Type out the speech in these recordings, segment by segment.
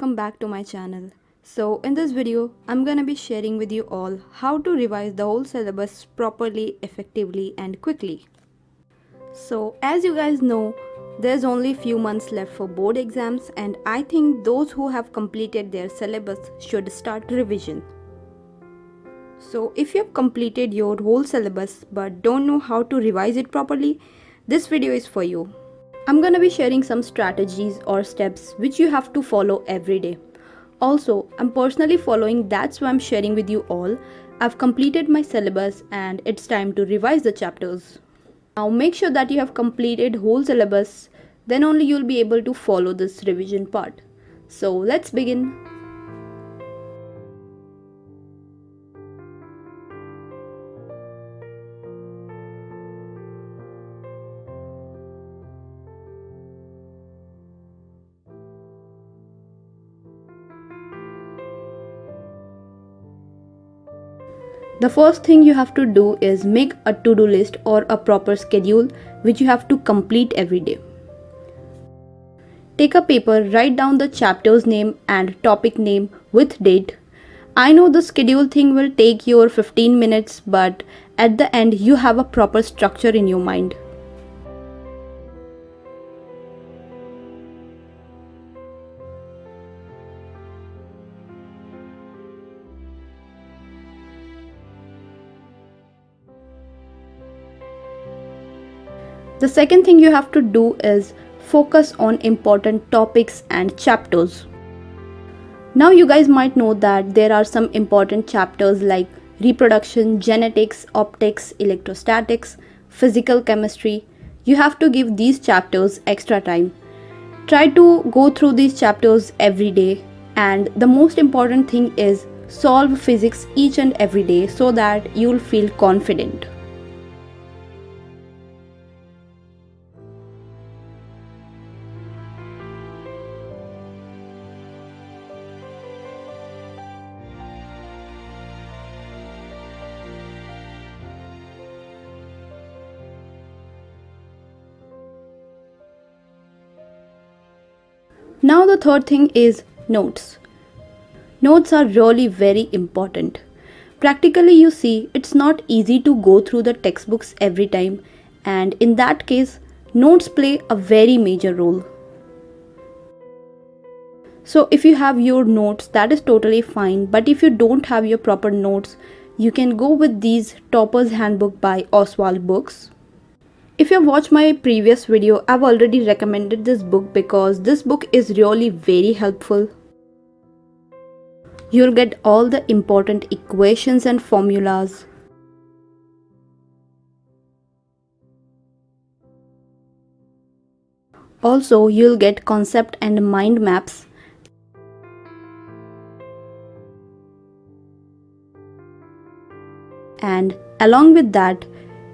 welcome back to my channel. So in this video, I'm gonna be sharing with you all how to revise the whole syllabus properly, effectively and quickly. So as you guys know, there's only few months left for board exams and I think those who have completed their syllabus should start revision. So if you have completed your whole syllabus but don't know how to revise it properly, this video is for you. I'm gonna be sharing some strategies or steps which you have to follow every day. Also, I'm personally following, that's why I'm sharing with you all. I've completed my syllabus and it's time to revise the chapters. Now make sure that you have completed whole syllabus, then only you'll be able to follow this revision part. So let's begin. The first thing you have to do is make a to-do list or a proper schedule which you have to complete every day. Take a paper, write down the chapter's name and topic name with date. I know the schedule thing will take your 15 minutes, but at the end you have a proper structure in your mind. The second thing you have to do is focus on important topics and chapters. Now you guys might know that there are some important chapters like reproduction, genetics, optics, electrostatics, physical chemistry. You have to give these chapters extra time. Try to go through these chapters every day, and the most important thing is solve physics each and every day so that you'll feel confident. Now the third thing is notes. Notes are really very important. Practically you see, it's not easy to go through the textbooks every time, and in that case, notes play a very major role. So if you have your notes, that is totally fine, but if you don't have your proper notes, you can go with these Topper's Handbook by Oswald Books. If you have watched my previous video, I've already recommended this book because this book is really very helpful. You'll get all the important equations and formulas. Also, you'll get concept and mind maps. And along with that,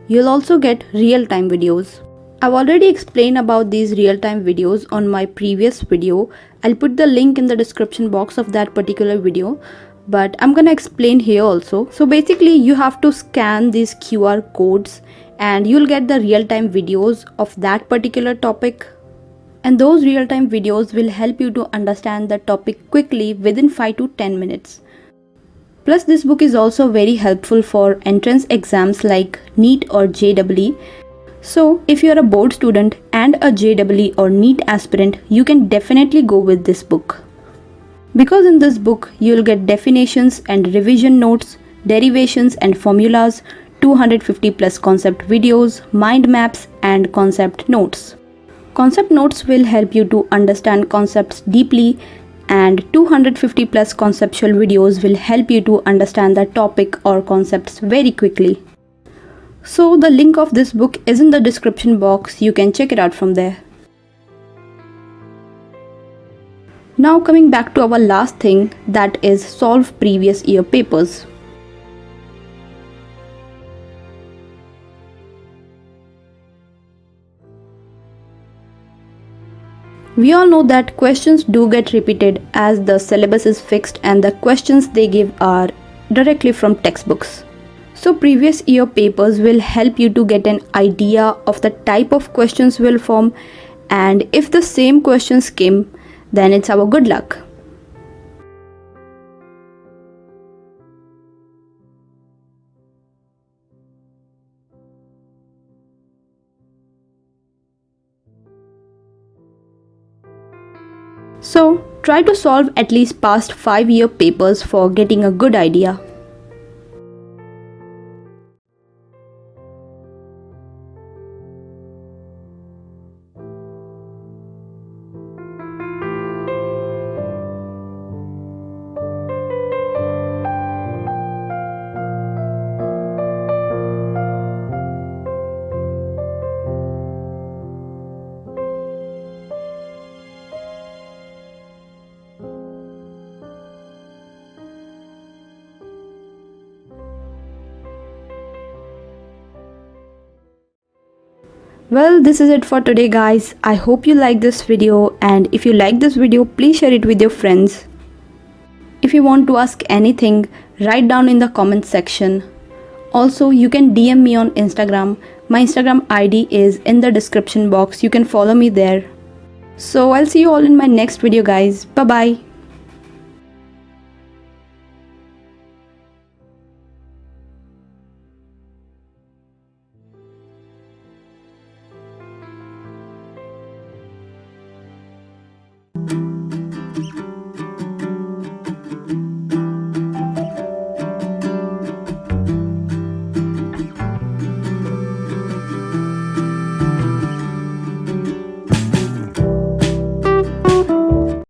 you'll also get real-time videos. I've already explained about these real-time videos on my previous video. I'll put the link in the description box of that particular video, but I'm gonna explain here also. So basically you have to scan these QR codes and you'll get the real-time videos of that particular topic. And those real-time videos will help you to understand the topic quickly within 5 to 10 minutes. Plus this book is also very helpful for entrance exams like NEET or JEE. So if you are a board student and a JEE or NEET aspirant, you can definitely go with this book. Because in this book, you'll get definitions and revision notes, derivations and formulas, 250 plus concept videos, mind maps and concept notes. Concept notes will help you to understand concepts deeply, and 250 plus conceptual videos will help you to understand the topic or concepts very quickly. So the link of this book is in the description box, you can check it out from there. Now coming back to our last thing, that is solve previous year papers. We all know that questions do get repeated as the syllabus is fixed and the questions they give are directly from textbooks. So previous year papers will help you to get an idea of the type of questions will form, and if the same questions came, then it's our good luck. So try to solve at least past 5-year papers for getting a good idea. Well, this is it for today guys. I hope you like this video, and if you like this video, please share it with your friends. If you want to ask anything, write down in the comment section. Also, you can DM me on Instagram. My Instagram ID is in the description box. You can follow me there. So I'll see you all in my next video guys. Bye bye.